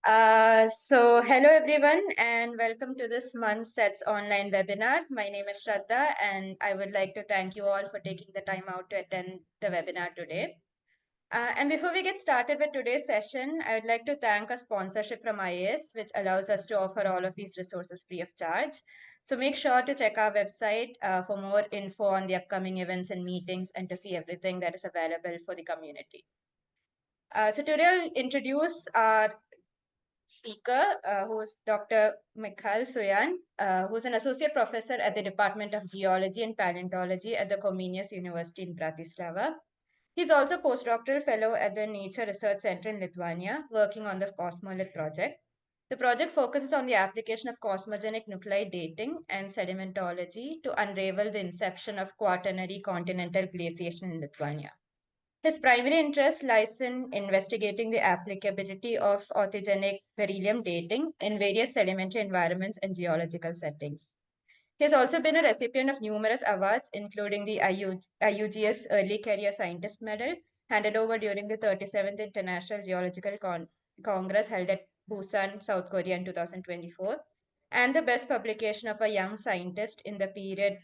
Hello everyone, and welcome to this month's SETS online webinar. My name is Shraddha, and I would like to thank you all for taking the time out to attend the webinar today. And before we get started with today's session, I would like to thank a sponsorship from IAS, which allows us to offer all of these resources free of charge. So make sure to check our website for more info on the upcoming events and meetings and to see everything that is available for the community. So today I'll introduce our speaker, who is Dr. Mikhail Soyan, who's an associate professor at the Department of Geology and Paleontology at the Comenius University in Bratislava. He's also postdoctoral fellow at the Nature Research Center in Lithuania, working on the Cosmolith project. The project focuses on the application of cosmogenic nuclide dating and sedimentology to unravel the inception of quaternary continental glaciation in Lithuania. His primary interest lies in investigating the applicability of authigenic beryllium dating in various sedimentary environments and geological settings. He has also been a recipient of numerous awards, including the IUGS Early Career Scientist Medal, handed over during the 37th International Geological Congress held at Busan, South Korea in 2024, and the Best Publication of a Young Scientist in the period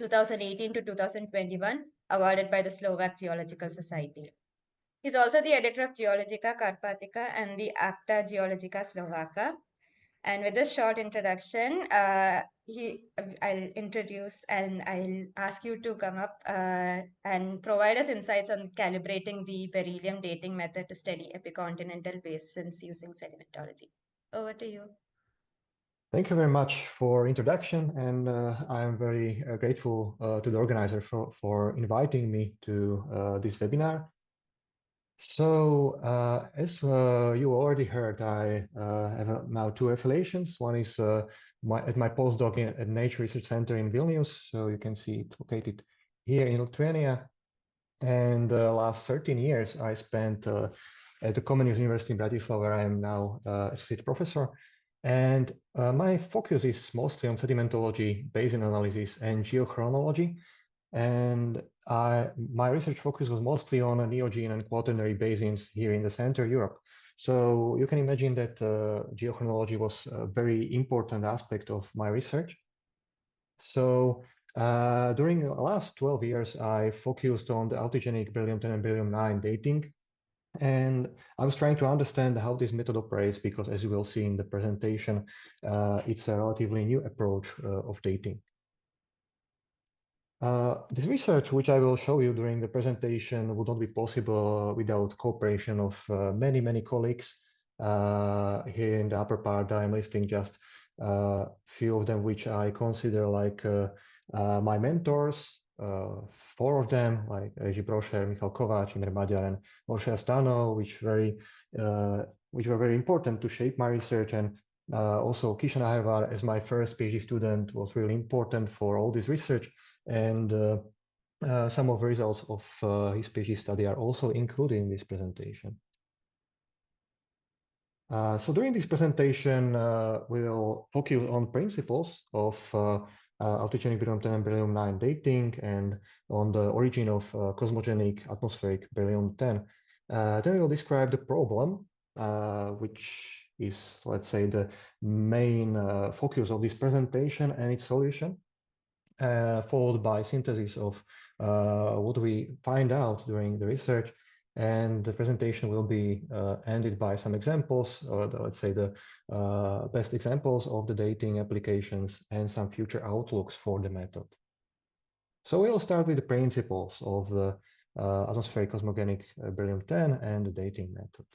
2018 to 2021, awarded by the Slovak Geological Society. He's also the editor of Geologica Carpatica and the Acta Geologica Slovaka. And with this short introduction, I'll introduce and I'll ask you to come up and provide us insights on calibrating the beryllium dating method to study epicontinental basins using sedimentology. Over to you. Thank you very much for introduction, and I'm very grateful to the organizer for inviting me to this webinar. So, as you already heard, I have now two affiliations. One is at my postdoc at Nature Research Center in Vilnius, so you can see it located here in Lithuania. And the last 13 years I spent at the Comenius University in Bratislava, where I am now associate professor. And my focus is mostly on sedimentology, basin analysis, and geochronology. And my research focus was mostly on neogene and quaternary basins here in the Central Europe. So you can imagine that geochronology was a very important aspect of my research. So during the last 12 years, I focused on the authigenic beryllium-10 and beryllium-9 dating. And I was trying to understand how this method operates, because as you will see in the presentation, it's a relatively new approach of dating. This research, which I will show you during the presentation, would not be possible without cooperation of many, many colleagues. Here in the upper part, I'm listing just a few of them, which I consider like my mentors. 4 of them, like Reži Brošer, Michal Kováč, Imre Maďar, and Orshea Stano, which were very important to shape my research. And also Kishan Ahervar, as my first PhD student, was really important for all this research. And some of the results of his PhD study are also included in this presentation. So during this presentation, we will focus on principles of authigenic beryllium-10 and beryllium-9 dating, and on the origin of cosmogenic atmospheric beryllium-10. Then we will describe the problem, which is, let's say, the main focus of this presentation, and its solution, followed by synthesis of what we find out during the research. And the presentation will be ended by some examples, or let's say the best examples of the dating applications and some future outlooks for the method. So we'll start with the principles of the atmospheric cosmogenic beryllium-10 and the dating method.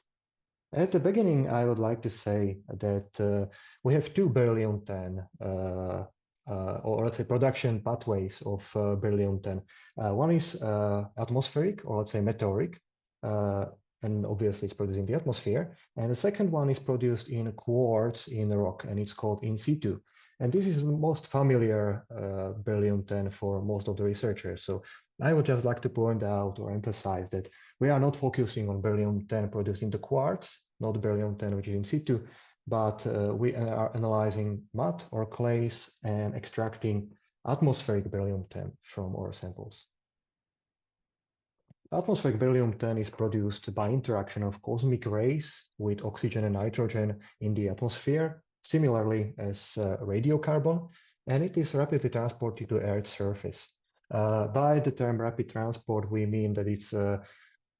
At the beginning, I would like to say that we have 2 beryllium-10 or let's say production pathways of beryllium-10. One is atmospheric, or let's say meteoric, and obviously it's produced in the atmosphere. And the second one is produced in quartz in the rock, and it's called in situ. And this is the most familiar beryllium-10 for most of the researchers. So I would just like to point out or emphasize that we are not focusing on beryllium-10 produced in the quartz, not beryllium-10 which is in situ, but we are analyzing mud or clays and extracting atmospheric beryllium-10 from our samples. Atmospheric beryllium-10 is produced by interaction of cosmic rays with oxygen and nitrogen in the atmosphere, similarly as radiocarbon, and it is rapidly transported to Earth's surface. By the term rapid transport, we mean that it's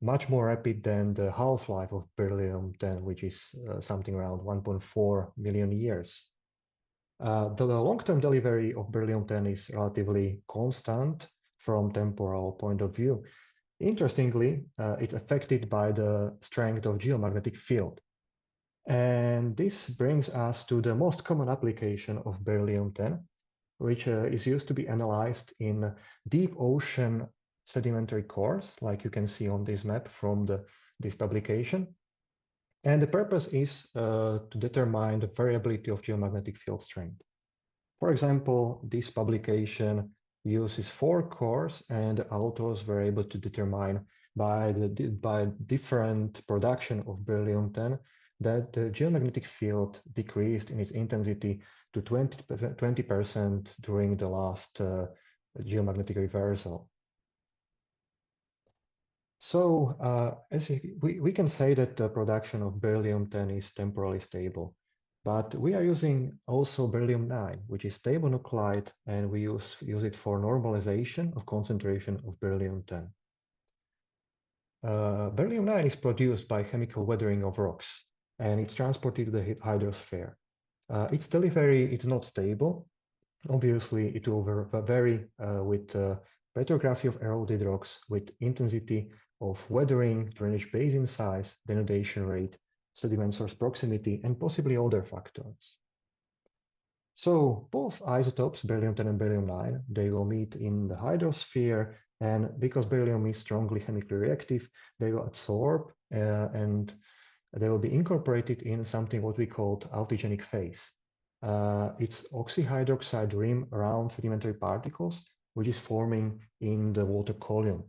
much more rapid than the half-life of beryllium-10, which is something around 1.4 million years. The long-term delivery of beryllium-10 is relatively constant from temporal point of view. Interestingly, it's affected by the strength of geomagnetic field. And this brings us to the most common application of beryllium-10, which is used to be analyzed in deep ocean sedimentary cores, like you can see on this map from this publication. And the purpose is to determine the variability of geomagnetic field strength. For example, this publication uses 4 cores, and the authors were able to determine by different production of beryllium-10 that the geomagnetic field decreased in its intensity to 20% during the last geomagnetic reversal. So we can say that the production of beryllium-10 is temporally stable, but we are using also beryllium-9, which is stable nuclide, and we use it for normalization of concentration of beryllium-10. Beryllium-9 is produced by chemical weathering of rocks, and it's transported to the hydrosphere. Its delivery is not stable. Obviously, it will vary with petrography of eroded rocks, with intensity of weathering, drainage basin size, denudation rate, sediment source proximity, and possibly other factors. So both isotopes, beryllium-10 and beryllium-9, they will meet in the hydrosphere, and because beryllium is strongly chemically reactive, they will absorb and they will be incorporated in something what we call authigenic phase. It's oxyhydroxide rim around sedimentary particles, which is forming in the water column.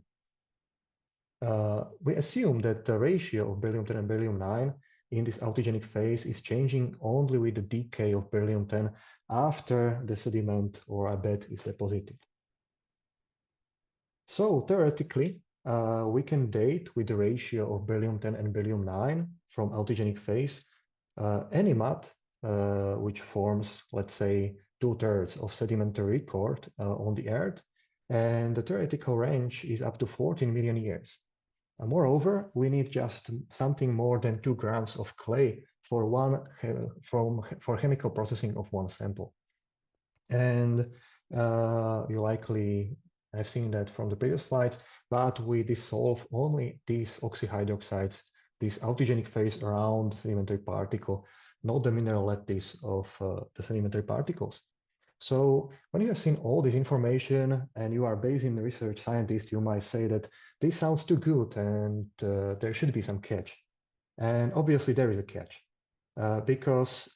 We assume that the ratio of beryllium-10 and beryllium-9 in this authigenic phase is changing only with the decay of beryllium-10 after the sediment or a bed is deposited. So theoretically, we can date with the ratio of beryllium-10 and beryllium-9 from authigenic phase any mud which forms, let's say, 2/3 of sedimentary record on the Earth, and the theoretical range is up to 14 million years. Moreover, we need just something more than 2 grams of clay for for chemical processing of one sample. And you likely have seen that from the previous slides, but we dissolve only these oxyhydroxides, this authigenic phase around the sedimentary particle, not the mineral lattice of the sedimentary particles. So when you have seen all this information and you are a basin research scientist, you might say that this sounds too good and there should be some catch. And obviously there is a catch because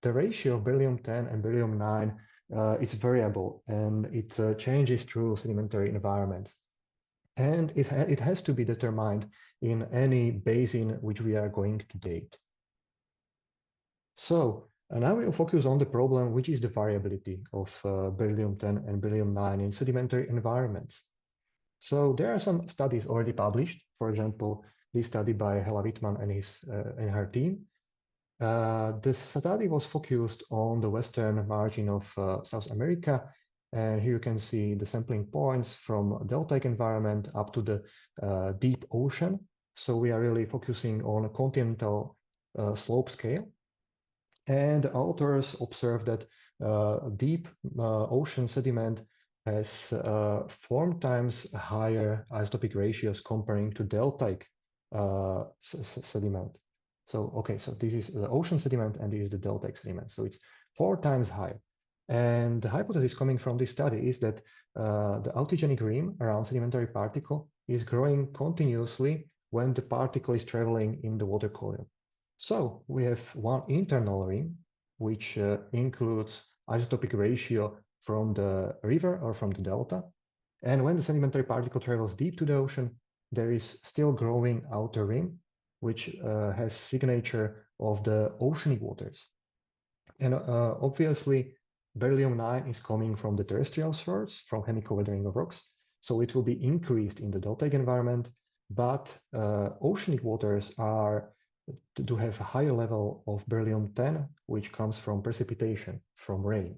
the ratio of beryllium-10 and beryllium-9 is variable and it changes through sedimentary environments. And it has to be determined in any basin which we are going to date. So now we'll focus on the problem, which is the variability of beryllium-10 and beryllium-9 in sedimentary environments. So there are some studies already published. For example, this study by Hella Wittmann and her team. The study was focused on the western margin of South America. And here you can see the sampling points from deltaic environment up to the deep ocean. So we are really focusing on a continental slope scale. And the authors observed that deep ocean sediment has 4 times higher isotopic ratios comparing to deltaic sediment. So, okay, so this is the ocean sediment and this is the deltaic sediment. So it's 4 times higher. And the hypothesis coming from this study is that the authigenic rim around sedimentary particle is growing continuously when the particle is traveling in the water column. So we have one internal rim, which includes isotopic ratio from the river or from the delta. And when the sedimentary particle travels deep to the ocean, there is still growing outer rim, which has signature of the oceanic waters. And obviously, beryllium-9 is coming from the terrestrial source, from chemical weathering of rocks. So it will be increased in the deltaic environment. but oceanic waters do have a higher level of beryllium-10, which comes from precipitation, from rain.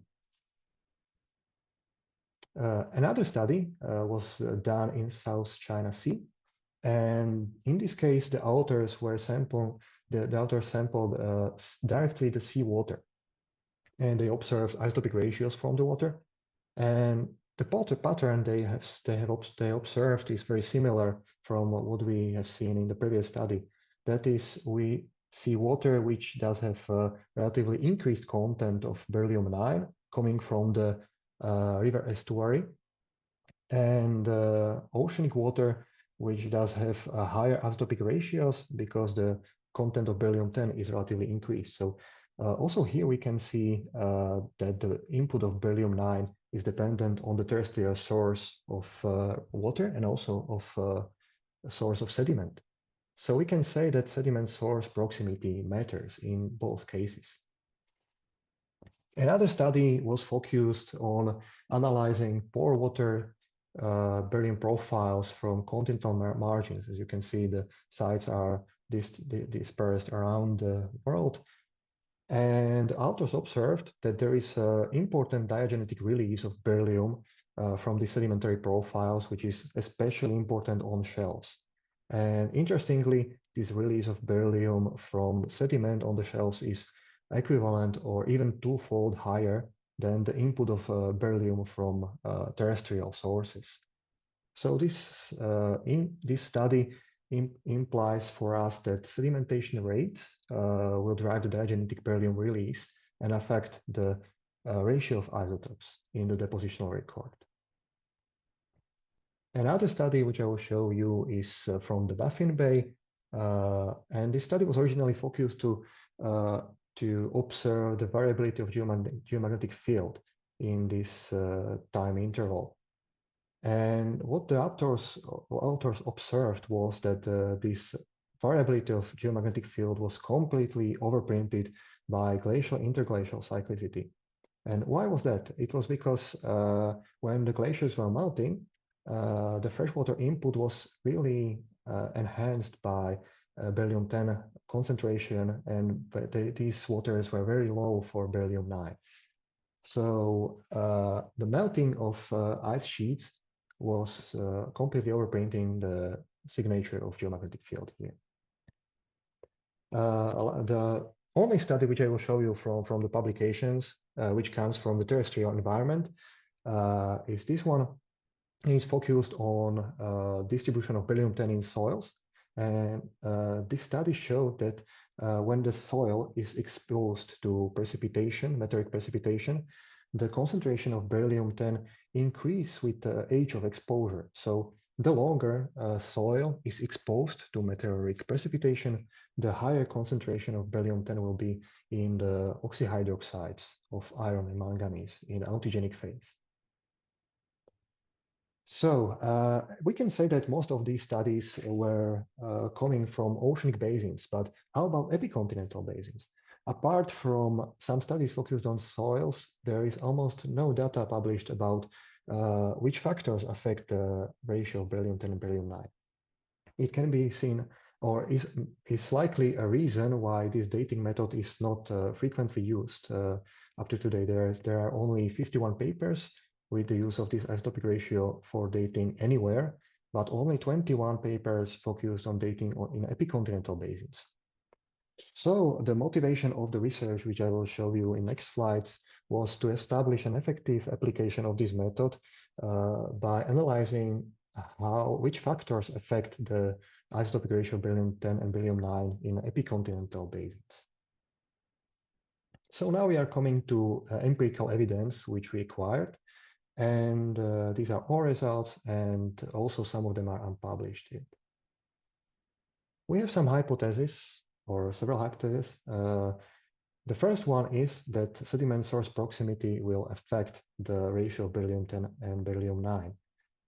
Another study was done in South China Sea, and in this case, the authors sampled directly the seawater, and they observed isotopic ratios from the water. And the pattern they observed is very similar from what we have seen in the previous study. That is, we see water which does have a relatively increased content of beryllium-9 coming from the river estuary, and oceanic water which does have higher isotopic ratios because the content of beryllium-10 is relatively increased. So also here we can see that the input of beryllium-9 is dependent on the terrestrial source of water and also of a source of sediment. So we can say that sediment source proximity matters in both cases. Another study was focused on analyzing pore water beryllium profiles from continental margins. As you can see, the sites are dispersed around the world. And authors observed that there is an important diagenetic release of beryllium from the sedimentary profiles, which is especially important on shelves. And interestingly, this release of beryllium from sediment on the shelves is equivalent or even twofold higher than the input of beryllium from terrestrial sources. So this study implies for us that sedimentation rates will drive the diagenetic beryllium release and affect the ratio of isotopes in the depositional record. Another study which I will show you is from the ₦Be, and this study was originally focused to observe the variability of geomagnetic field in this time interval. And what the authors observed was that this variability of geomagnetic field was completely overprinted by glacial interglacial cyclicity. And why was that? It was because when the glaciers were melting, the freshwater input was really enhanced by beryllium-10 concentration, and these waters were very low for beryllium-9. So the melting of ice sheets was completely overprinting the signature of geomagnetic field here. The only study which I will show you from the publications, which comes from the terrestrial environment, is this one. It's focused on distribution of beryllium-10 in soils. And this study showed that when the soil is exposed to precipitation, meteoric precipitation, the concentration of beryllium-10 increase with the age of exposure. So the longer soil is exposed to meteoric precipitation, the higher concentration of beryllium-10 will be in the oxyhydroxides of iron and manganese in authigenic phase. So we can say that most of these studies were coming from oceanic basins, but how about epicontinental basins? Apart from some studies focused on soils, there is almost no data published about which factors affect the ratio of beryllium-10 and beryllium-9. It can be seen, or is likely a reason why this dating method is not frequently used. Up to today, there are only 51 papers with the use of this isotopic ratio for dating anywhere, but only 21 papers focused on dating in epicontinental basins. So the motivation of the research, which I will show you in next slides, was to establish an effective application of this method by analyzing which factors affect the isotopic ratio of beryllium-10 and beryllium-9 in epicontinental basins. So now we are coming to empirical evidence which we acquired. And these are all results, and also some of them are unpublished yet. We have some hypotheses, or several hypotheses. The first one is that sediment source proximity will affect the ratio of beryllium-10 and beryllium-9.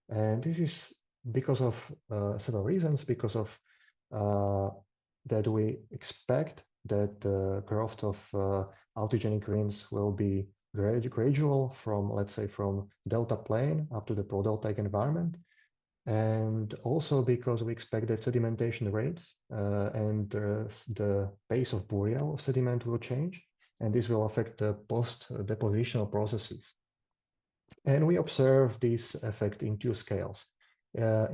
And this is because of several reasons, because of that we expect that the growth of authigenic rims will be gradual from, let's say, from delta plane up to the prodeltaic environment. And also because we expect that sedimentation rates and the pace of burial of sediment will change, and this will affect the post-depositional processes. And we observe this effect in two scales.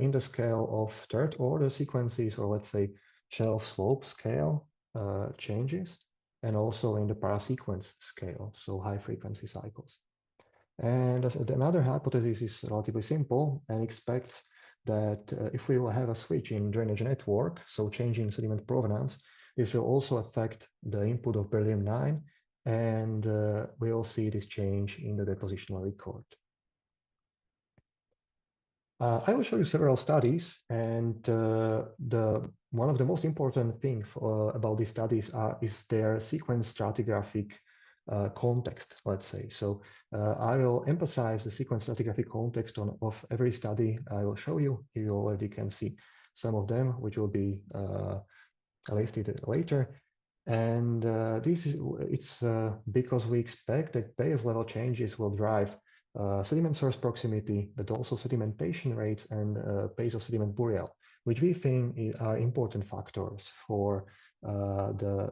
In the scale of third order sequences, or let's say shelf slope scale changes, and also in the parasequence scale, so high frequency cycles. And another hypothesis is relatively simple and expects that if we will have a switch in drainage network, so changing sediment provenance, this will also affect the input of beryllium-9, and we'll see this change in the depositional record. I will show you several studies, and one of the most important things about these studies is their sequence stratigraphic context, let's say. So I will emphasize the sequence stratigraphic context of every study I will show you. Here you already can see some of them, which will be listed later. And it's because we expect that base level changes will drive sediment source proximity, but also sedimentation rates and pace of sediment burial, which we think are important factors for the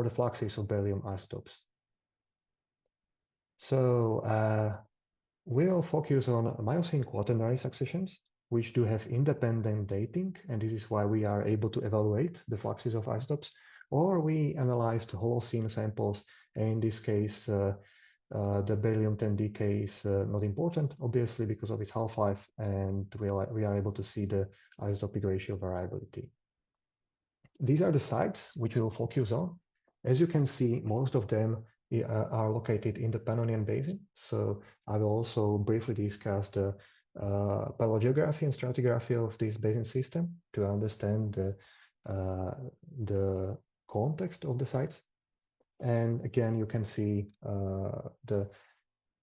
fluxes of beryllium isotopes. So we'll focus on Miocene quaternary successions, which do have independent dating, and this is why we are able to evaluate the fluxes of isotopes. Or we analyzed Holocene samples, and in this case, the beryllium-10 decay is not important, obviously, because of its half-life, and we are able to see the isotopic ratio variability. These are the sites which we will focus on. As you can see, most of them are located in the Pannonian Basin. So I will also briefly discuss the paleogeography and stratigraphy of this basin system to understand the context of the sites. And again, you can see the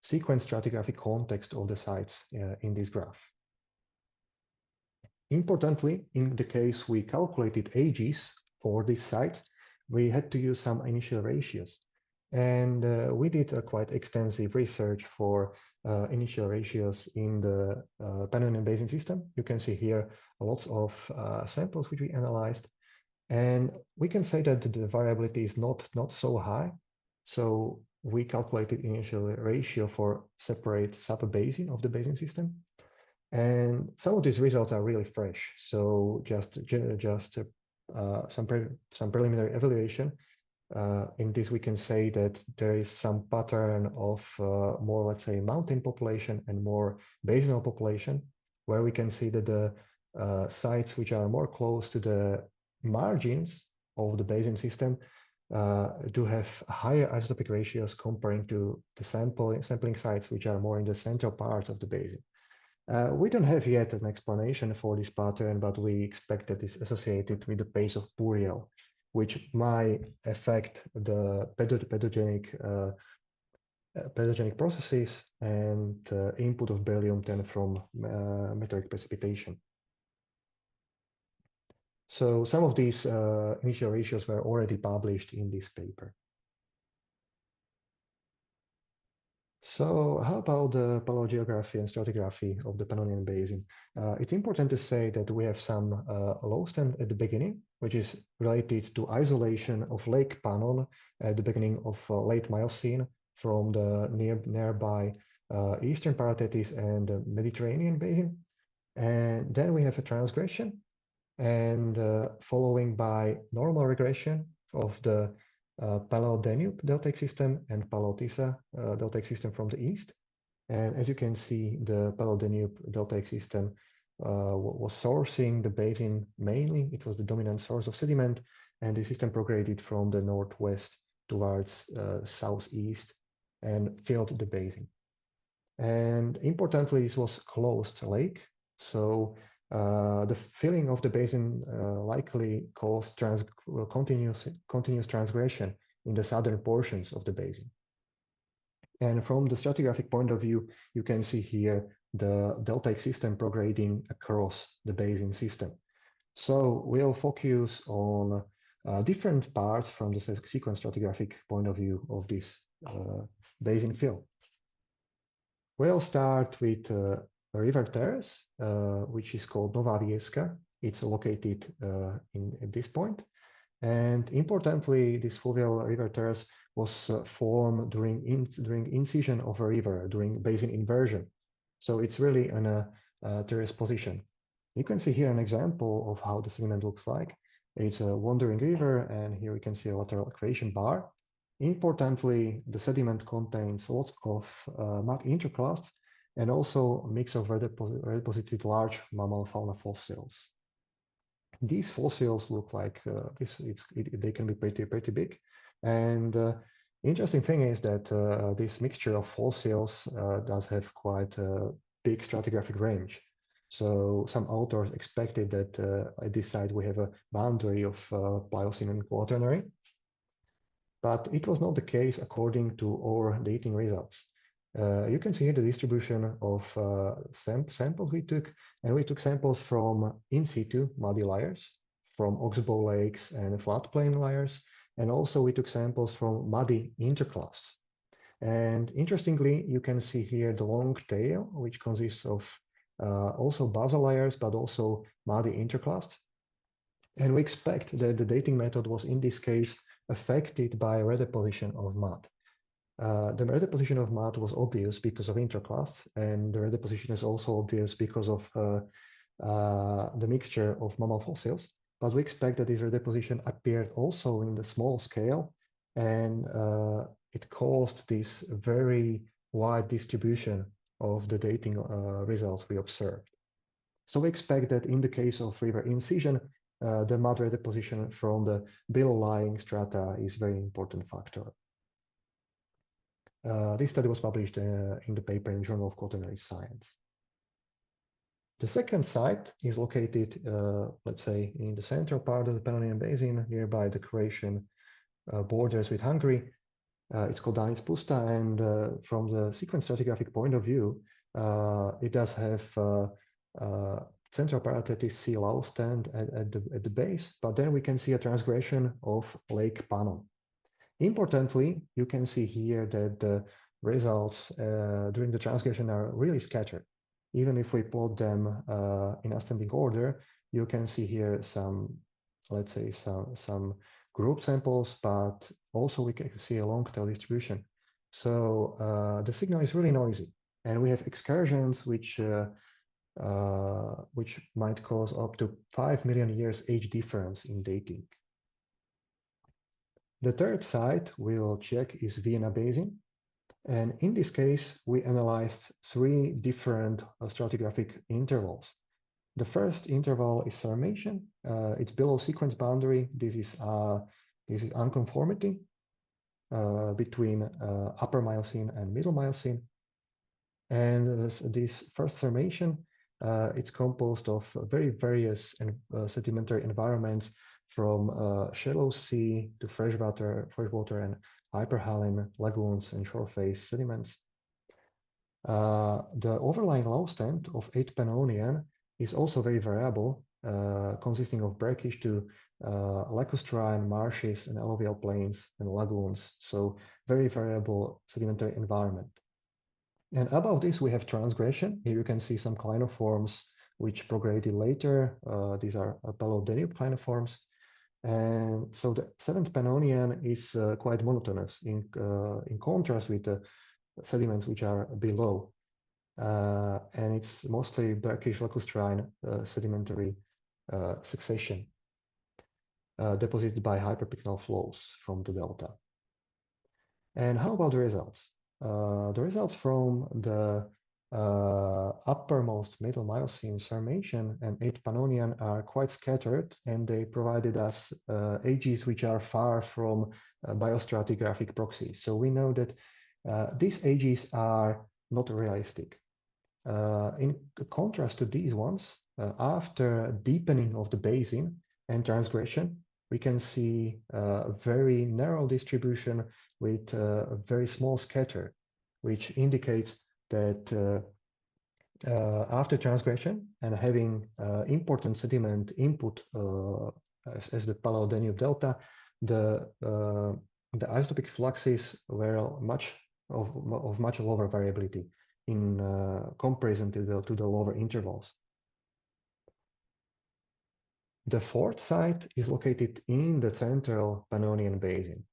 sequence stratigraphic context of the sites in this graph. Importantly, in the case we calculated ages for these sites, we had to use some initial ratios. And we did a quite extensive research for initial ratios in the Pannonian Basin system. You can see here lots of samples which we analyzed. And we can say that the variability is not so high. So we calculated initial ratio for separate sub-basin of the basin system. And some of these results are really fresh. So just some preliminary evaluation. In this, we can say that there is some pattern of more, let's say, mountain population and more basinal population, where we can see that the sites which are more close to the margins of the basin system do have higher isotopic ratios comparing to the sampling sites which are more in the central parts of the basin. We don't have yet an explanation for this pattern, but we expect that it's associated with the pace of burial, which might affect the pathogenic processes and input of beryllium-10 from meteoric precipitation. So some of these initial ratios were already published in this paper. So how about the paleogeography and stratigraphy of the Pannonian Basin? It's important to say that we have some low stand at the beginning, which is related to isolation of Lake Pannon at the beginning of late Miocene from the nearby Eastern Parathetis and the Mediterranean Basin. And then we have a transgression, and following by normal regression of the Paleo-Danube deltaic system and Paleo-Tisa deltaic system from the east. And as you can see, the Paleo-Danube deltaic system was sourcing the basin mainly. It was the dominant source of sediment, and the system prograded from the northwest towards southeast and filled the basin. And importantly, this was closed lake. So the filling of the basin likely caused continuous transgression in the southern portions of the basin. And from the stratigraphic point of view, you can see here the deltaic system prograding across the basin system. So we'll focus on different parts from the sequence stratigraphic point of view of this basin fill. We'll start with river terrace, which is called Nová Vieska. It's located at this point. And importantly, this fluvial river terrace was formed during incision of a river, during basin inversion. So it's really in a terrace position. You can see here an example of how the sediment looks like. It's a wandering river, and here we can see a lateral accretion bar. Importantly, the sediment contains lots of mud interclasts and also a mix of redeposited large mammal fauna fossils. These fossils look like they can be pretty big. And interesting thing is that this mixture of fossils does have quite a big stratigraphic range. So some authors expected that at this site we have a boundary of Pliocene and Quaternary, but it was not the case according to our dating results. You can see here the distribution of samples we took, and we took samples from in situ muddy layers, from oxbow lakes and floodplain layers, and also we took samples from muddy interclasts. And interestingly, you can see here the long tail, which consists of also basal layers, but also muddy interclasts. And we expect that the dating method was in this case affected by redeposition of mud. The redeposition of mud was obvious because of interclasts, and the redeposition is also obvious because of the mixture of mammal fossils. But we expect that this redeposition appeared also in the small scale, and it caused this very wide distribution of the dating results we observed. So we expect that in the case of river incision, the mud redeposition from the below-lying strata is a very important factor. This study was published in the paper in Journal of Quaternary Science. The second site is located, let's say, in the central part of the Pannonian Basin, nearby the Croatian borders with Hungary. It's called Danis Pusta, and from the sequence stratigraphic point of view, it does have central paratitis sea low stand at the base, but then we can see a transgression of Lake Pannon. Importantly, you can see here that the results during the transgression are really scattered. Even if we plot them in ascending order, you can see here some, let's say, some group samples, but also we can see a long tail distribution. So the signal is really noisy, and we have excursions which might cause up to 5 million years age difference in dating. The third site we'll check is Vienna Basin. And in this case, we analyzed 3 different stratigraphic intervals. The first interval is Sarmatian. It's below sequence boundary. This is unconformity between upper Miocene and middle Miocene. And this first Sarmatian, it's composed of very various sedimentary environments, from shallow sea to freshwater and hyperhaline lagoons and shore face sediments. The overlying low stand of 8 Pannonian is also very variable, consisting of brackish to lacustrine marshes and alluvial plains and lagoons, so very variable sedimentary environment. And above this, we have transgression. Here you can see some clinoforms which prograded later. These are Paleo-Danube clinoforms. And so the 7th Pannonian is quite monotonous in contrast with the sediments which are below. And it's mostly brackish lacustrine sedimentary succession deposited by hyperpycnal flows from the delta. And how about the results? The results from the uppermost middle Miocene Sarmatian and 8 Pannonian are quite scattered, and they provided us ages which are far from biostratigraphic proxies. So we know that these ages are not realistic. In contrast to these ones, after deepening of the basin and transgression, we can see a very narrow distribution with a very small scatter, which indicates that after transgression and having important sediment input as the Paleo-Danube delta, the isotopic fluxes were much lower variability. in comparison to the lower intervals. The fourth site is located in the central Pannonian Basin.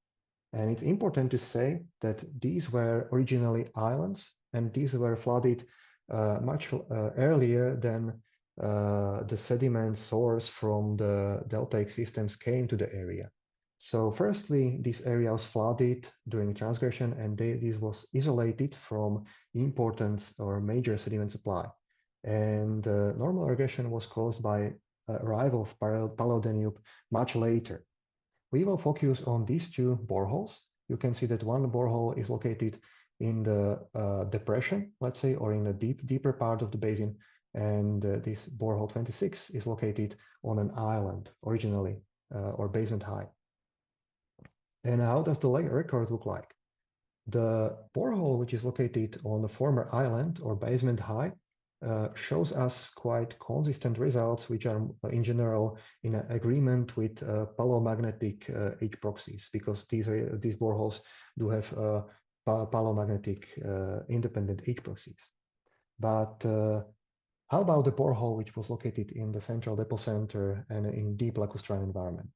And it's important to say that these were originally islands, and these were flooded much earlier than the sediment source from the deltaic systems came to the area. So firstly, this area was flooded during transgression, and this was isolated from important or major sediment supply. And normal regression was caused by arrival of Paleodanube much later. We will focus on these two boreholes. You can see that one borehole is located in the depression, let's say, or in a deeper part of the basin, and this borehole 26 is located on an island originally, or basement high. And how does the record look like? The borehole, which is located on the former island or basement high, shows us quite consistent results, which are in general in agreement with palomagnetic H proxies, because these boreholes do have palomagnetic independent H proxies. But how about the borehole which was located in the central depot center and in deep lacustrine environment?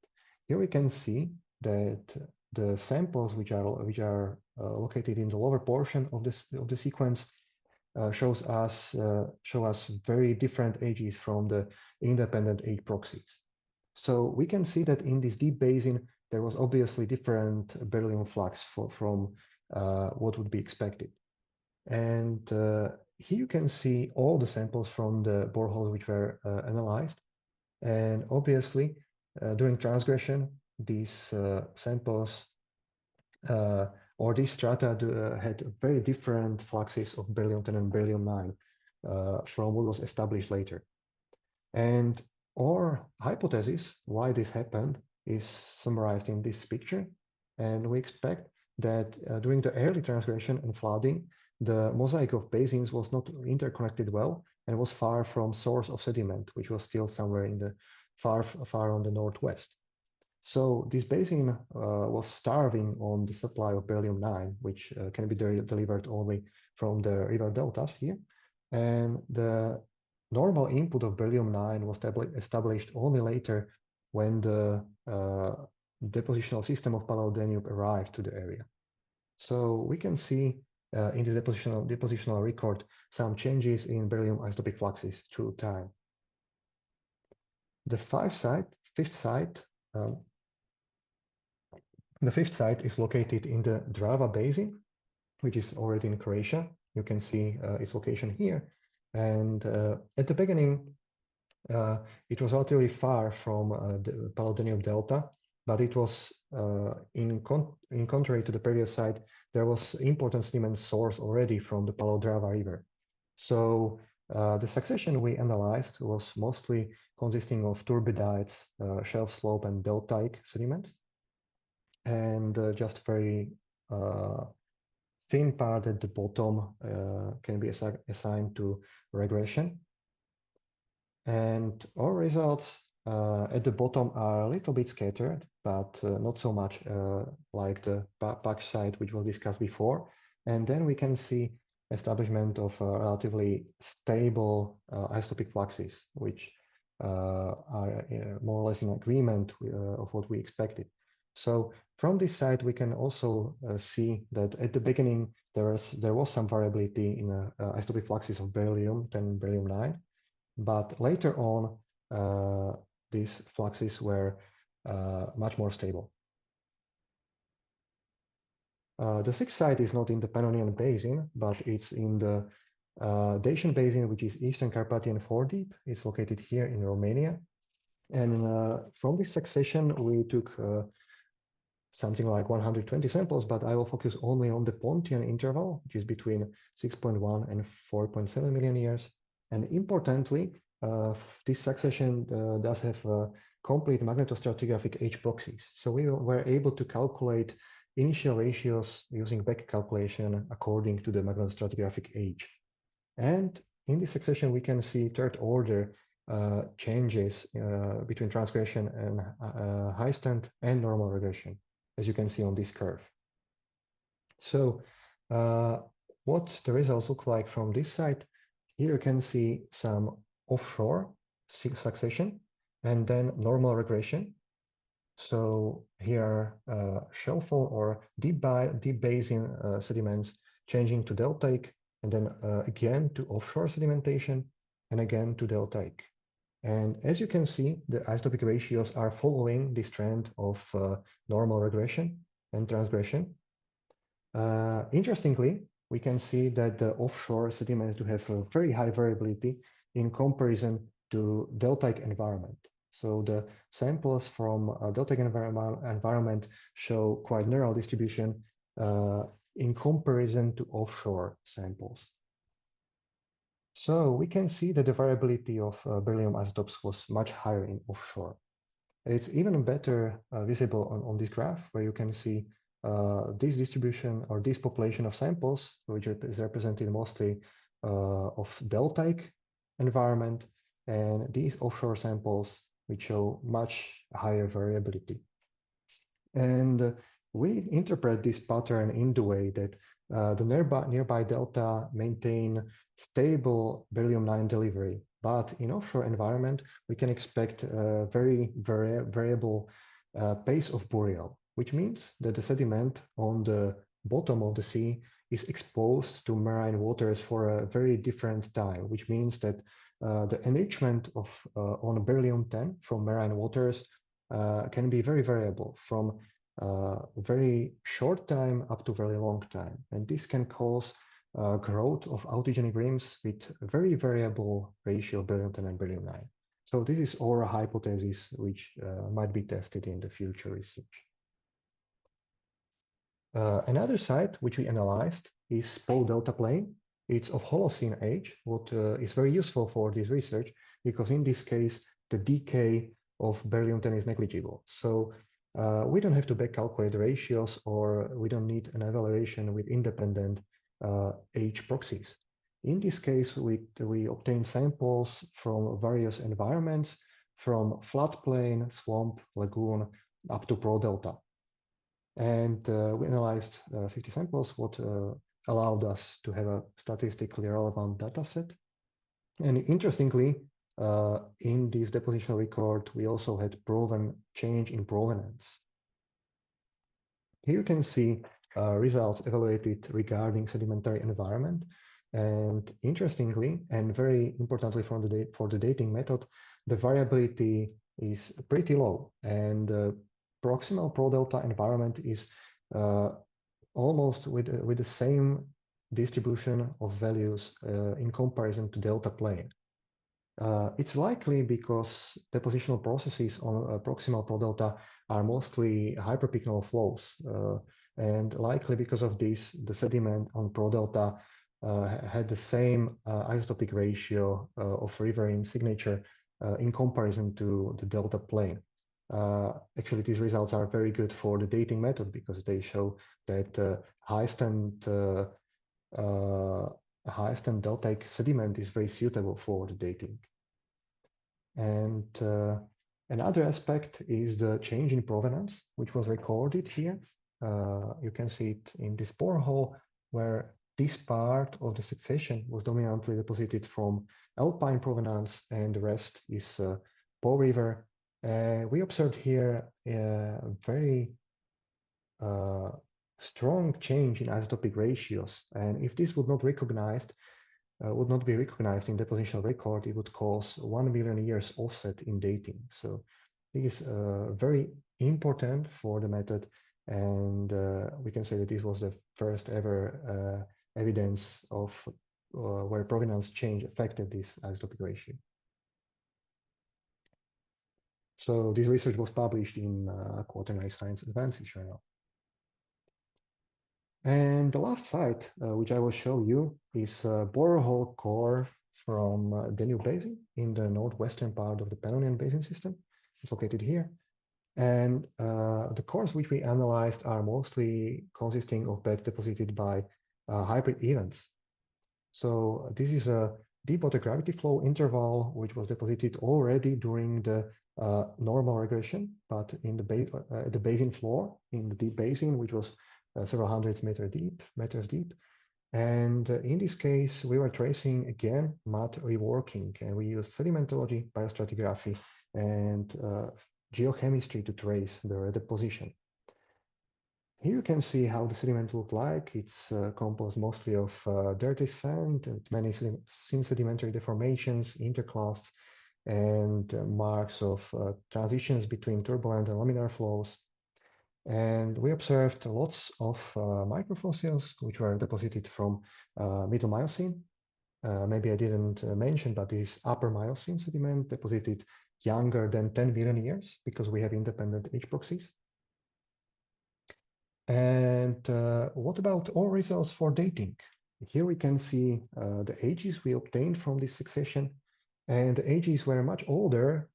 Here we can see that the samples which are located in the lower portion of the sequence show us very different ages from the independent age proxies. So we can see that in this deep basin there was obviously different beryllium flux from what would be expected. And here you can see all the samples from the boreholes which were analyzed. And obviously, during transgression, these samples or these strata had very different fluxes of beryllium-10 and beryllium-9 from what was established later. And our hypothesis why this happened is summarized in this picture. And we expect that during the early transgression and flooding, the mosaic of basins was not interconnected well and was far from source of sediment, which was still somewhere in the far on the northwest. So this basin was starving on the supply of beryllium-9, which can be delivered only from the river deltas here. And the normal input of beryllium-9 was established only later when the depositional system of Paleodanube arrived to the area. So we can see in the depositional record some changes in beryllium isotopic fluxes through time. The fifth site is located in the Drava Basin, which is already in Croatia. You can see its location here. And at the beginning, it was relatively far from the Paleodanube Delta, but it was, in contrary to the previous site, there was important sediment source already from the Palodrava River. So the succession we analyzed was mostly consisting of turbidites, shelf slope, and deltaic sediments. And just very thin part at the bottom can be assigned to regression. And our results at the bottom are a little bit scattered, but not so much like the patch site, which was discussed before. And then we can see establishment of relatively stable isotopic fluxes, which are more or less in agreement of what we expected. So from this side, we can also see that at the beginning, there was some variability in isotopic fluxes of beryllium-10 and beryllium-9. But later on, these fluxes were much more stable. The sixth site is not in the Pannonian Basin, but it's in the Dacian Basin, which is Eastern Carpathian foredeep. It's located here in Romania. And from this succession, we took something like 120 samples, but I will focus only on the Pontian interval, which is between 6.1 and 4.7 million years. And importantly, this succession does have complete magnetostratigraphic H proxies. So we were able to calculate initial ratios using back calculation according to the magnetostratigraphic age. And in this succession, we can see third order changes between transgression and high stand and normal regression, as you can see on this curve. So what the results look like from this site. Here you can see some offshore succession and then normal regression. So here shelfal or deep basin sediments changing to deltaic, and then again to offshore sedimentation, and again to deltaic. And as you can see, the isotopic ratios are following this trend of normal regression and transgression. Interestingly, we can see that the offshore sediments do have a very high variability in comparison to deltaic environment. So the samples from deltaic environment show quite narrow distribution in comparison to offshore samples. So we can see that the variability of beryllium isotopes was much higher in offshore. It's even better visible on this graph, where you can see this distribution or this population of samples, which is represented mostly of deltaic environment, and these offshore samples, which show much higher variability. And we interpret this pattern in the way that the nearby delta maintain stable beryllium-9 delivery, but in offshore environment, we can expect a very variable pace of burial, which means that the sediment on the bottom of the sea is exposed to marine waters for a very different time, which means that the enrichment of on beryllium-10 from marine waters can be very variable from very short time up to very long time. And this can cause growth of authigenic rims with very variable ratio of beryllium-10 and beryllium-9. So this is our hypothesis, which might be tested in the future research. Another site which we analyzed is Pole Delta Plane. It's of Holocene age, what is very useful for this research, because in this case, the decay of beryllium-10 is negligible. So we don't have to back calculate the ratios, or we don't need an evaluation with independent age proxies. In this case, we obtain samples from various environments, from floodplain, swamp, lagoon, up to pro-delta. And we analyzed 50 samples, what allowed us to have a statistically relevant data set. And interestingly, in this depositional record, we also had proven change in provenance. Here you can see results evaluated regarding sedimentary environment. And interestingly, and very importantly for the dating method, the variability is pretty low. And proximal pro-delta environment is almost with the same distribution of values in comparison to delta plane. It's likely because depositional processes on proximal pro-delta are mostly hyperpycnal flows, and likely because of this, the sediment on pro-delta had the same isotopic ratio of riverine signature in comparison to the delta plane. Actually, these results are very good for the dating method, because they show that highest and deltaic sediment is very suitable for the dating. And another aspect is the change in provenance, which was recorded here. You can see it in this borehole, where this part of the succession was dominantly deposited from alpine provenance, and the rest is Po River. We observed here a very strong change in isotopic ratios, and if this would not be recognized in depositional record, it would cause 1 million years offset in dating. So this is very important for the method, and we can say that this was the first ever evidence of where provenance change affected this isotopic ratio. So this research was published in Quaternary Science Advances journal. And the last site, which I will show you, is a borehole core from Danube Basin in the northwestern part of the Pannonian Basin system. It's located here. And the cores which we analyzed are mostly consisting of beds deposited by hybrid events. So this is a deep water gravity flow interval, which was deposited already during the normal regression, but in the basin floor, in the deep basin, which was several hundred meters deep. And in this case, we were tracing again mud reworking, and we used sedimentology, biostratigraphy, and geochemistry to trace the deposition. Here you can see how the sediment looked like. It's composed mostly of dirty sand and many sedimentary deformations, interclasts, and marks of transitions between turbulent and laminar flows. And we observed lots of microfossils, which were deposited from middle Miocene. Maybe I didn't mention, but this upper Miocene sediment deposited younger than 10 million years because we have independent age proxies. And what about all results for dating? Here we can see the ages we obtained from this succession, and the ages were much older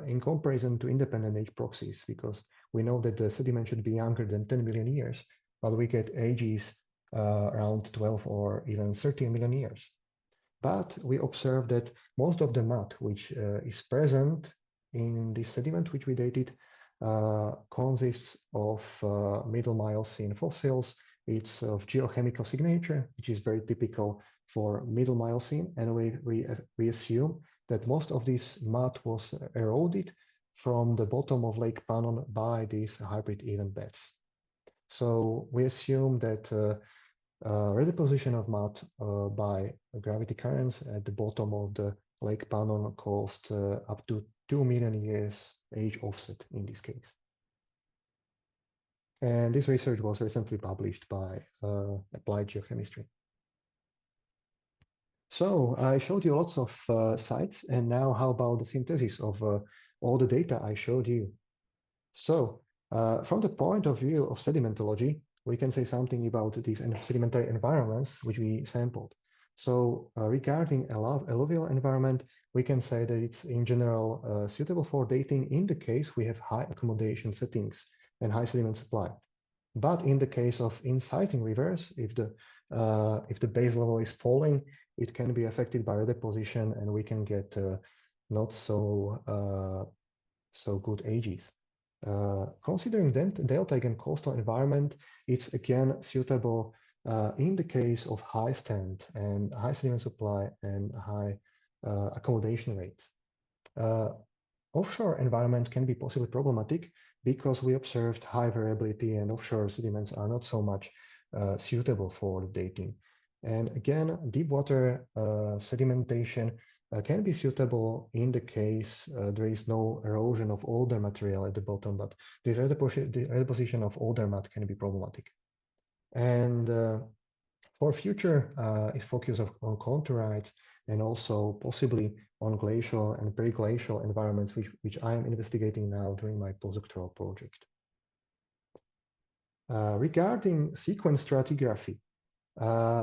in comparison to independent age proxies, because we know that the sediment should be younger than 10 million years, but we get ages around 12 or even 13 million years. But we observe that most of the mud which is present in this sediment which we dated consists of middle Miocene fossils. It's of geochemical signature, which is very typical for middle Miocene, and we assume that most of this mud was eroded from the bottom of Lake Pannon by these hybrid event beds. So we assume that redeposition of mud by gravity currents at the bottom of the Lake Pannon caused up to 2 million years age offset in this case. And this research was recently published by Applied Geochemistry. So I showed you lots of sites, and now how about the synthesis of all the data I showed you? So from the point of view of sedimentology, we can say something about these sedimentary environments which we sampled. So regarding alluvial environment, we can say that it's in general suitable for dating in the case we have high accommodation settings and high sediment supply. But in the case of incising rivers, if the base level is falling, it can be affected by deposition, and we can get not so good ages. Considering delta again coastal environment, it's again suitable in the case of high stand and high sediment supply and high accommodation rates. Offshore environment can be possibly problematic because we observed high variability, and offshore sediments are not so much suitable for dating. And again, deep water sedimentation can be suitable in the case there is no erosion of older material at the bottom, but the redeposition of older mud can be problematic. And for future is focus on contourites and also possibly on glacial and periglacial environments, which I am investigating now during my postdoctoral project. Regarding sequence stratigraphy,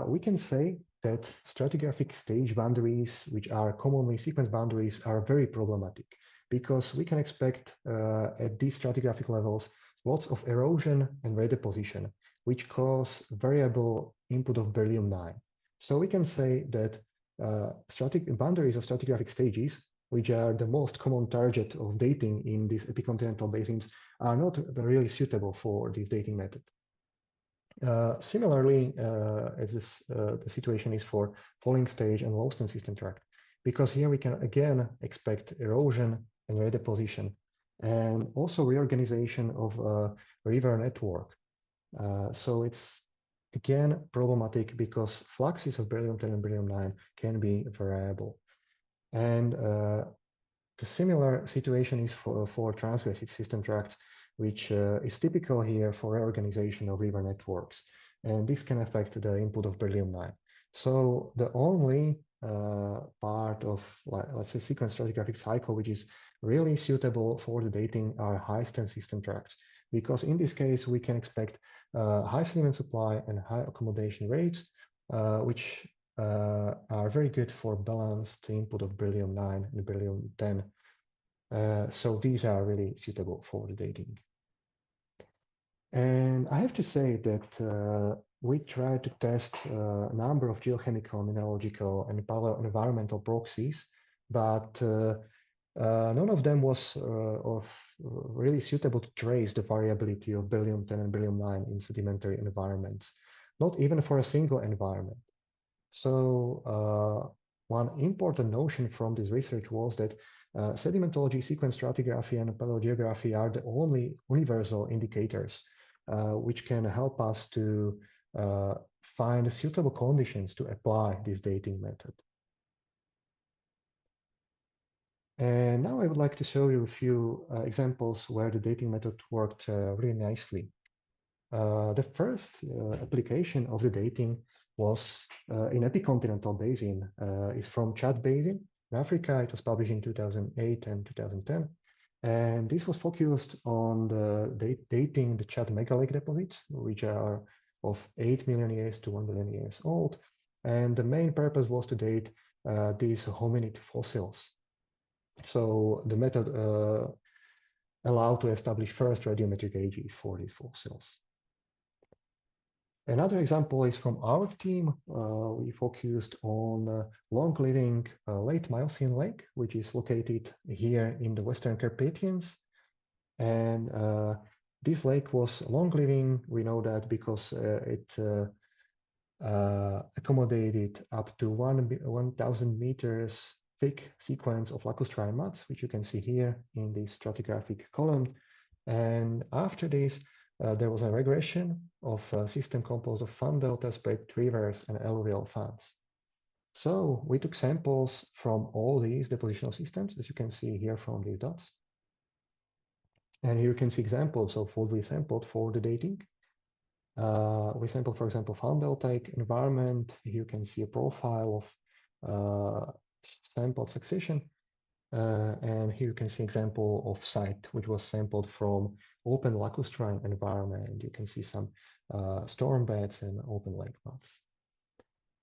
we can say that stratigraphic stage boundaries, which are commonly sequence boundaries, are very problematic because we can expect at these stratigraphic levels lots of erosion and redeposition, which cause variable input of beryllium-9. So we can say that boundaries of stratigraphic stages, which are the most common target of dating in these epicontinental basins, are not really suitable for this dating method. Similarly, as the situation is for falling stage and low stand system tract, because here we can again expect erosion and redeposition, and also reorganization of a river network. So it's again problematic because fluxes of beryllium-10 and beryllium-9 can be variable. And the similar situation is for transgressive system tracts, which is typical here for reorganization of river networks. And this can affect the input of beryllium-9. So the only part of, let's say, sequence stratigraphic cycle, which is really suitable for the dating, are high stand system tracts, because in this case, we can expect high sediment supply and high accommodation rates, which are very good for balanced input of beryllium-9 and beryllium-10. So these are really suitable for the dating. And I have to say that we tried to test a number of geochemical, mineralogical, and paleoenvironmental proxies, but none of them was really suitable to trace the variability of beryllium-10 and beryllium-9 in sedimentary environments. not even for a single environment. So one important notion from this research was that sedimentology, sequence stratigraphy, and paleogeography are the only universal indicators which can help us to find suitable conditions to apply this dating method. And now I would like to show you a few examples where the dating method worked really nicely. The first application of the dating was in epicontinental basin. It's from Chad Basin in Africa. It was published in 2008 and 2010. And this was focused on dating the Chad megalith deposits, which are of 8 million years to 1 billion years old. And the main purpose was to date these hominid fossils. So the method allowed to establish first radiometric ages for these fossils. Another example is from our team. We focused on long-living late Miocene lake, which is located here in the Western Carpathians. And this lake was long-living. We know that because it accommodated up to 1,000 meters thick sequence of lacustrine muds, which you can see here in this stratigraphic column. And after this, there was a regression of a system composed of fan deltas, break rivers, and alluvial fans. So we took samples from all these depositional systems, as you can see here from these dots. And here you can see examples of what we sampled for the dating. We sampled, for example, fan deltaic environment. Here you can see a profile of sampled succession. And here you can see example of site, which was sampled from open lacustrine environment. You can see some storm beds and open lake muds.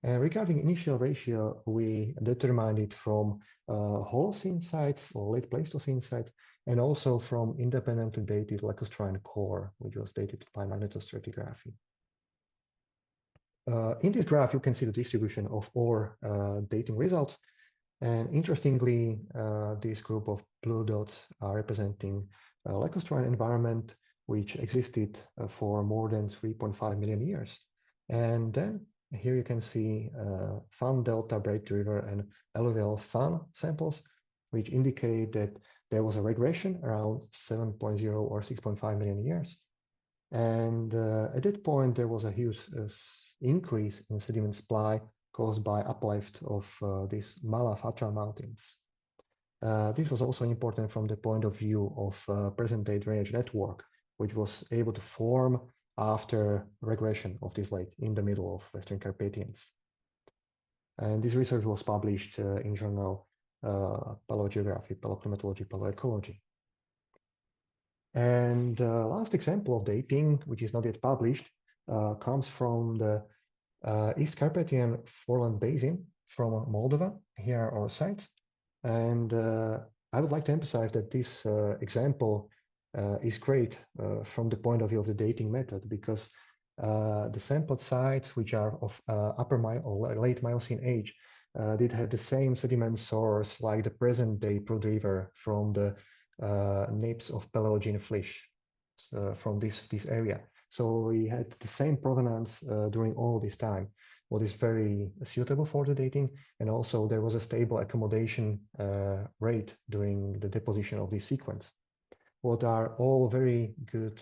And regarding initial ratio, we determined it from Holocene sites or late Pleistocene sites, and also from independently dated lacustrine core, which was dated by magnetostratigraphy. In this graph, you can see the distribution of all dating results. And interestingly, this group of blue dots are representing a lacustrine environment, which existed for more than 3.5 million years. And then here you can see fan delta, break river, and alluvial fan samples, which indicate that there was a regression around 7.0 or 6.5 million years. And at that point, there was a huge increase in sediment supply caused by uplift of these Mala-Fatra mountains. This was also important from the point of view of present-day drainage network, which was able to form after regression of this lake in the middle of Western Carpathians. And this research was published in journal Paleogeography, Paleoclimatology, Paleoecology. And last example of dating, which is not yet published, comes from the East Carpathian foreland basin from Moldova. Here are our sites. And I would like to emphasize that this example is great from the point of view of the dating method, because the sampled sites, which are of upper or late Miocene age, did have the same sediment source like the present-day Prud River from the nappes of Paleogene flysch from this area. So we had the same provenance during all this time, what is very suitable for the dating. And also there was a stable accommodation rate during the deposition of this sequence. What are all very good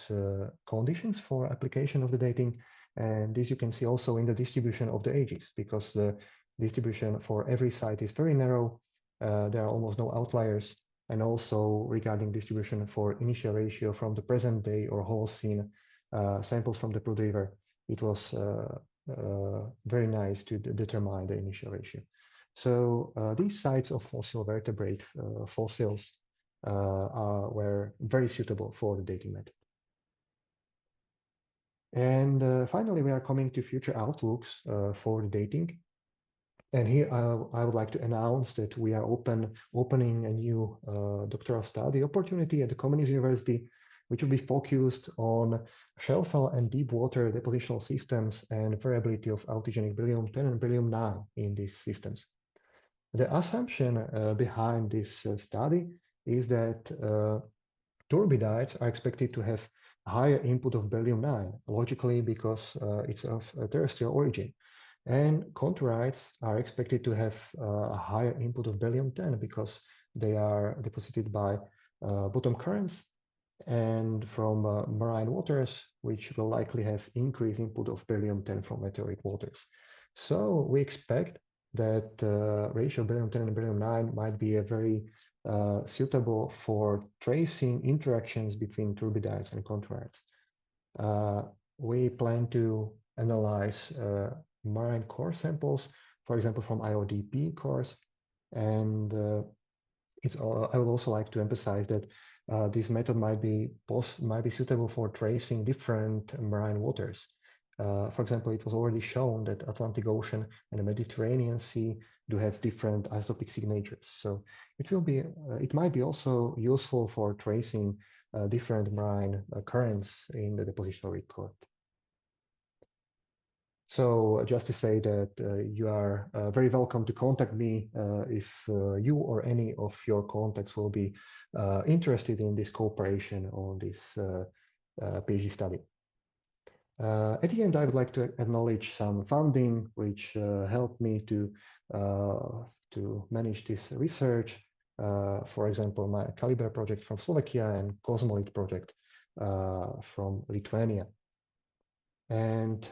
conditions for application of the dating. And this you can see also in the distribution of the ages, because the distribution for every site is very narrow. There are almost no outliers. And also regarding distribution for initial ratio from the present day or Holocene samples from the Prud River, it was very nice to determine the initial ratio. So these sites of fossil vertebrate fossils were very suitable for the dating method. And finally, we are coming to future outlooks for the dating. And here I would like to announce that we are opening a new doctoral study opportunity at the Comenius University, which will be focused on shelf-fell and deep water depositional systems and variability of authigenic beryllium-10 and beryllium-9 in these systems. The assumption behind this study is that turbidites are expected to have higher input of beryllium-9, logically because it's of a terrestrial origin. And chondrites are expected to have a higher input of beryllium-10 because they are deposited by bottom currents and from marine waters, which will likely have increased input of beryllium-10 from meteorite waters. So we expect that ratio of beryllium-10 and beryllium-9 might be a very suitable for tracing interactions between turbidites and chondrites. We plan to analyze marine core samples, for example, from IODP cores. And I would also like to emphasize that this method might be suitable for tracing different marine waters. For example, it was already shown that Atlantic Ocean and the Mediterranean Sea do have different isotopic signatures. So it might be also useful for tracing different marine currents in the depositional record. So just to say that you are very welcome to contact me if you or any of your contacts will be interested in this cooperation on this PhD study. At the end, I would like to acknowledge some funding which helped me to manage this research. For example, my Calibrating project from Slovakia and Cosmoid project from Lithuania. And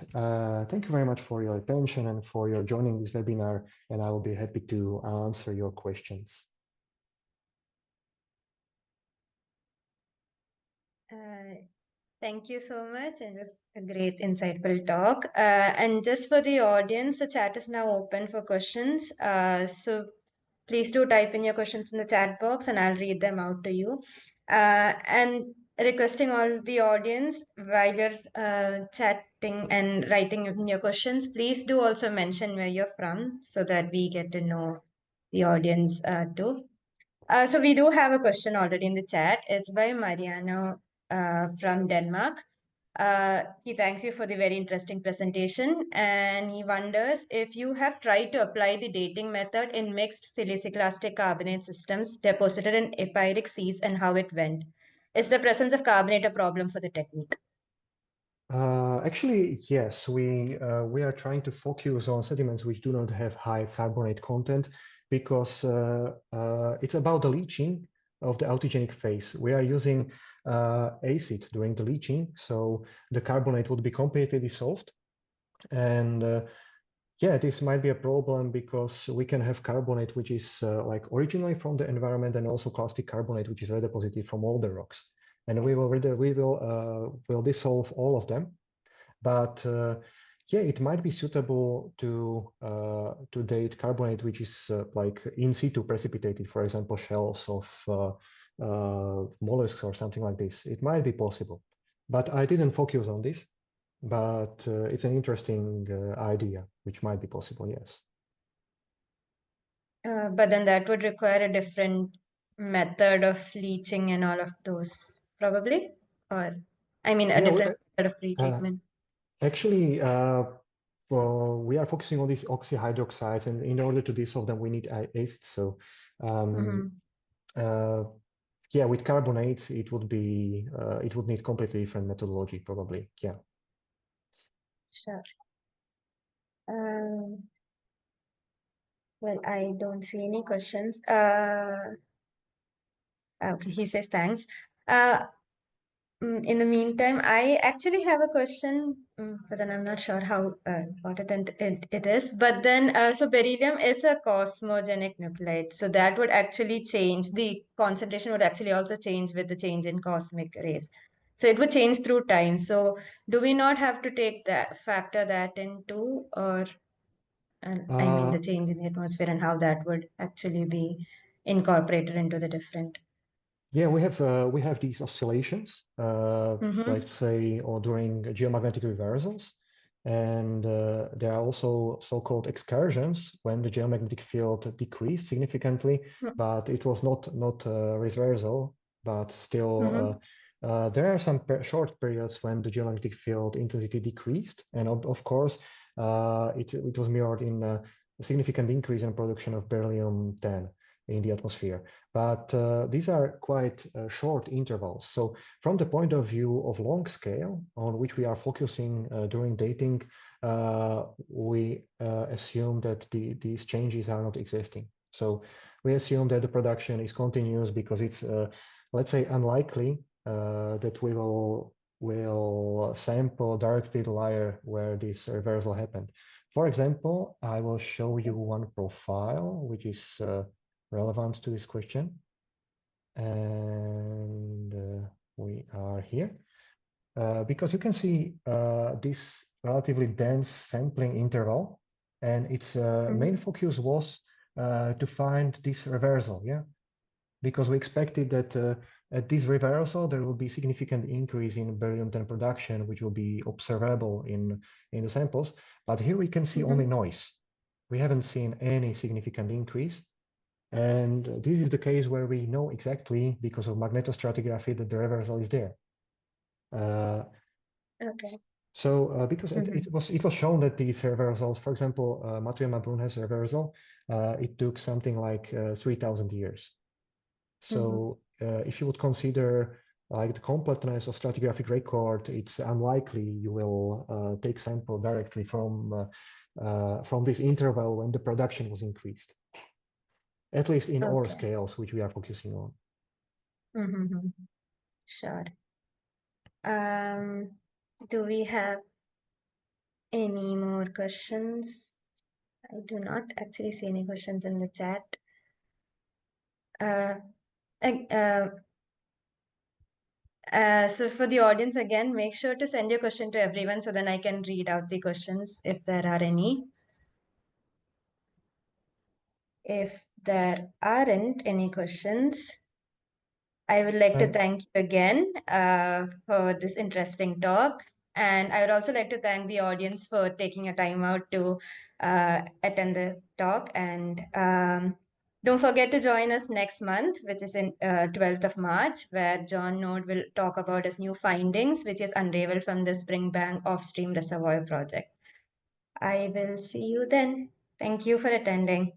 thank you very much for your attention and for your joining this webinar, and I will be happy to answer your questions. Thank you so much. It was a great, insightful talk. And just for the audience, the chat is now open for questions. So please do type in your questions in the chat box and I'll read them out to you. And requesting all the audience, while you're chatting and writing in your questions, please do also mention where you're from so that we get to know the audience too. So we do have a question already in the chat. It's by Mariano from Denmark. He thanks you for the very interesting presentation, and he wonders if you have tried to apply the dating method in mixed siliciclastic carbonate systems deposited in epiric seas and how it went. Is the presence of carbonate a problem for the technique? Actually, yes, we are trying to focus on sediments which do not have high carbonate content because it's about the leaching of the authigenic phase. We are using acid during the leaching, so the carbonate would be completely dissolved. And yeah, this might be a problem because we can have carbonate which is like originally from the environment and also clastic carbonate which is redeposited from all the rocks. And we will dissolve all of them. But yeah, it might be suitable to date carbonate which is like in situ precipitated, for example, shells of mollusks or something like this. It might be possible, but I didn't focus on this. But it's an interesting idea, which might be possible, yes. But then that would require a different method of leaching and all of those, probably, or I mean, a Yeah, different method of pretreatment. actually, well, we are focusing on these oxyhydroxides, and in order to dissolve them, we need acids. So, yeah, with carbonates, it would need completely different methodology, probably. Yeah. Sure. Well, I don't see any questions. Okay, he says thanks. In the meantime, I actually have a question, but then I'm not sure how important it is. But then, so beryllium is a cosmogenic nuclide. So that would actually change, the concentration would actually also change with the change in cosmic rays. So it would change through time. So do we not have to factor that into, or I mean, the change in the atmosphere and how that would actually be incorporated into the different. Yeah, we have these oscillations, let's say, or during geomagnetic reversals, and there are also so-called excursions when the geomagnetic field decreased significantly, but it was not a reversal, but still there are some short periods when the geomagnetic field intensity decreased, and of course it was mirrored in a significant increase in production of beryllium-10. in the atmosphere. But these are quite short intervals. So from the point of view of long scale, on which we are focusing during dating, we assume that these changes are not existing. So we assume that the production is continuous because it's, let's say, unlikely that we will sample directly the layer where this reversal happened. For example, I will show you one profile which is relevant to this question. And we are here. Because you can see this relatively dense sampling interval, and its main focus was to find this reversal, yeah? Because we expected that at this reversal, there will be significant increase in beryllium-10 production, which will be observable in the samples. But here we can see only noise. We haven't seen any significant increase. And this is the case where we know exactly, because of magnetostratigraphy, that the reversal is there. Okay. So because it was shown that these reversals, for example, Matuyama-Brunhes reversal, it took something like 3,000 years. So if you would consider like the completeness of stratigraphic record, it's unlikely you will take sample directly from this interval when the production was increased, at least in our scales, which we are focusing on. Sure. Do we have any more questions? I do not actually see any questions in the chat. So for the audience, again, make sure to send your question to everyone so then I can read out the questions if there are any. If there aren't any questions, I would like to thank you again for this interesting talk. And I would also like to thank the audience for taking a time out to attend the talk. And don't forget to join us next month, which is in 12th of March, where John Node will talk about his new findings, which is unraveled from the Springbank Off-Stream Reservoir project. I will see you then. Thank you for attending.